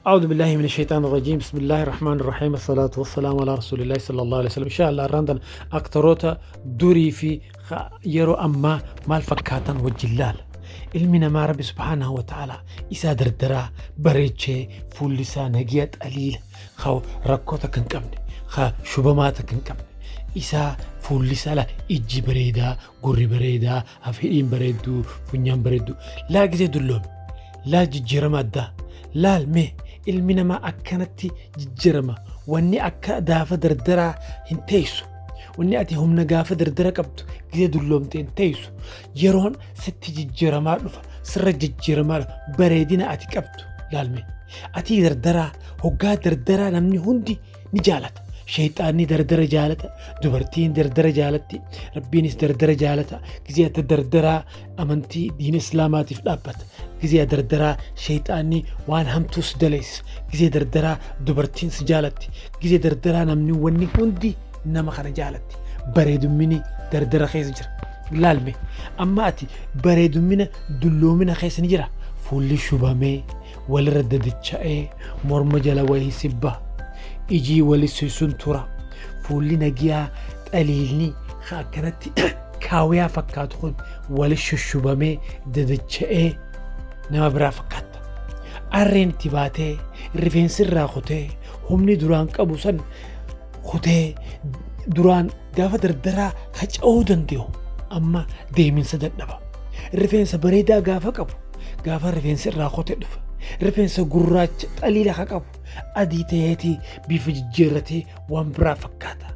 أعوذ بالله من الشيطان الرجيم. بسم الله الرحمن الرحيم. الصلاة والسلام على رسول الله صلى الله عليه وسلم. إن شاء الله راندن أكتروتا دوري في يرو أما مال فكاتن وجلال المنا ما ربي سبحانه وتعالى إسا دردرا بريتشي فول لسان هجيات قليل خو ركوتا كنكمني خا شبماتا كنكمني إسا فول لسالا إجي بريدا قري بريدا هفهين بريدو فنيان بريدو لا جزي دلوم لا جيرما دا لا المي ilmi namaa akkanatti jijjirama. Wanni akka gaafa dardaraa hin teessu. Wanni ati humna gaafa dardara qabdu gizee dulloomte hin teessu. Yeroon sitti jijjiramaa dhufa, sirra jijjiramaa dhufa. Bareedina ati qabdu laalme. Ati dardaraa, hoggaa dardaraa namni hundi ni jaalata. Shayxaanni dardara jaalata, dubartiin dardara jaalatti, rabbiinis dardara jaalata. Gizee ati dardaraa amantii diina islaamaatiif dhaabbata. Gizee dardaraa shayxaanni waan hamtuus daleessa. Gizee dardaraa dubartiin si jaalatti. Gizee dardaraa namni wanni hundi nama kana jaalatti. Bareedummini dardara keessa jira. Laalme amma ati bareedummina dulloomina keessa ni jira. Fuulli shubamee walirra dadicha'ee morma jala wayii sibba. Ijii walisuun tura. Fuulli nagiyaa xaliilni akkanatti kaawiyaa fakkaatu kun wali shushubamee dadicha'ee nama biraa fakkaata. Arreen itti baatee rifeensi irraa kutee humni duraan qabu san kutee duraan gaafa dardaraa faca'uu danda'u amma deeminsa dadhaba. Rifeensa bareedaa gaafa qabu gaafa rifeensi irraa kutee dhufa. Rifeensa gurraacha xaliila ka qabu adii ta'eetii bifa jijjiirratee waan biraa fakkaata.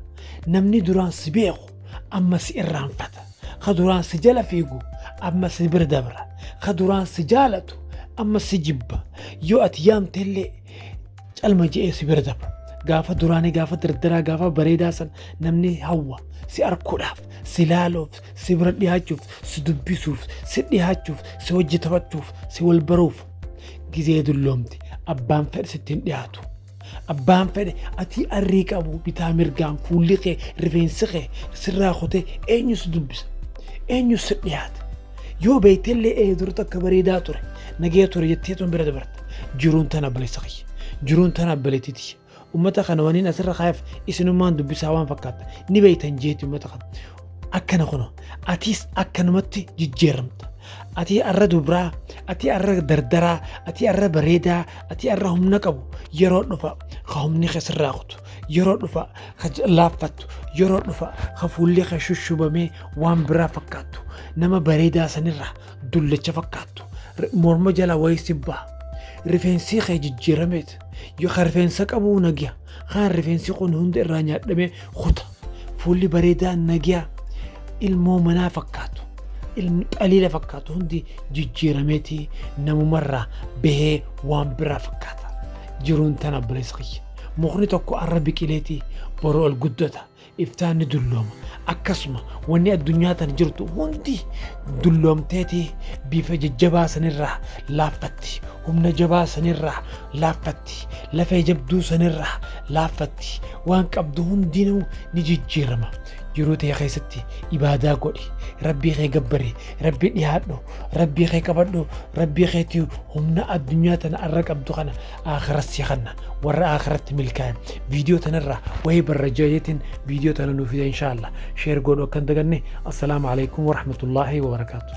Namni duraan si beeku amma si irraanfata. Ka duraan si jala fiigu amma si bira dabra. Ka duraan si jaalatu amma si jibba. Yoo ati yaamtellee calma je'ee si bira dabra. Gaafa duraanii gaafa dardaraa gaafa bareedaa san namni hawwa si arguudhaaf, si laaluuf, si bira dhiyaachuuf, si dubbisuuf, si dhiyaachuuf, si hojii taphachuuf, si wal baruuf. Gizee dulloomti abbaan fedhe sittiin dhiyaatu. Abbaan fedhe ati arrii qabu bitaa mirgaan fuulli kee rifeensi kee sirraa kutee eenyu si dubbisa, eenyu si dhiyaata. Yoo beektellee durta akka bareedaa ture nagee ture jettee tun bira dabarta. Jiruun tana balisa kiyya, jiruun tana baleetiti. Ummata kana waniin asirra kaayaf isinummaan dubbisaa waan fakkaata ni beektan jeeti ummata kana. Akkana kuno atiis akkanumatti jijjiiramta. Ati arra dubraa, ati arra dardaraa, ati arra bareedaa, ati arra humna qabu yeroo dhufa ka humni kee sirraa kutu, yeroo dhufa ka laaffattu, yeroo dhufa ka fuulli kee shushubamee waan biraa fakkaattu, nama bareedaa sanirraa dullacha fakkaattu, morma jala wayii sibbaa, rifeensi kee jijjiirameet, yoo ka rifeensa qabu nagiya, kaan rifeensi kun hunda irraa nyaadhamee kuta, fuulli bareedaa nagiya ilmoo manaa fakkaatu. Ilmi xaliila fakkaatu hundi jijjiirameetii namumarraa bahee waan biraa fakkaata. Jiruun tana balisa kiyya. Mukni tokko arra biqileetii boroo ol guddata. Iftaanni dullooma. Akkasuma wanni addunyaa tana jirtu hundi dulloomteetii bifa jajjabaa sanirraa laaffatti. Humna jabaa sanirraa laaffatti. Lafee jabduu sanirraa laaffatti. Waan qabdu hundinuu ni jijjiirama. Jiruu ta'e keessatti ibaadaa godhi. Rabbii kee gabbari, rabbii dhiyaadhu, rabbii kee qabadhu, rabbii keetii humna addunyaa tana arra qabdu kana akhiratti kanna warra akhiratti milkaa'e. Viidiyoo tanarraa wayii barra jayeetiin viidiyoo tana nuuf fida inshallah. Sheer godhu akka hin daganne. Assalaamu alaykum wa rahmatullahi wa barakaatuh.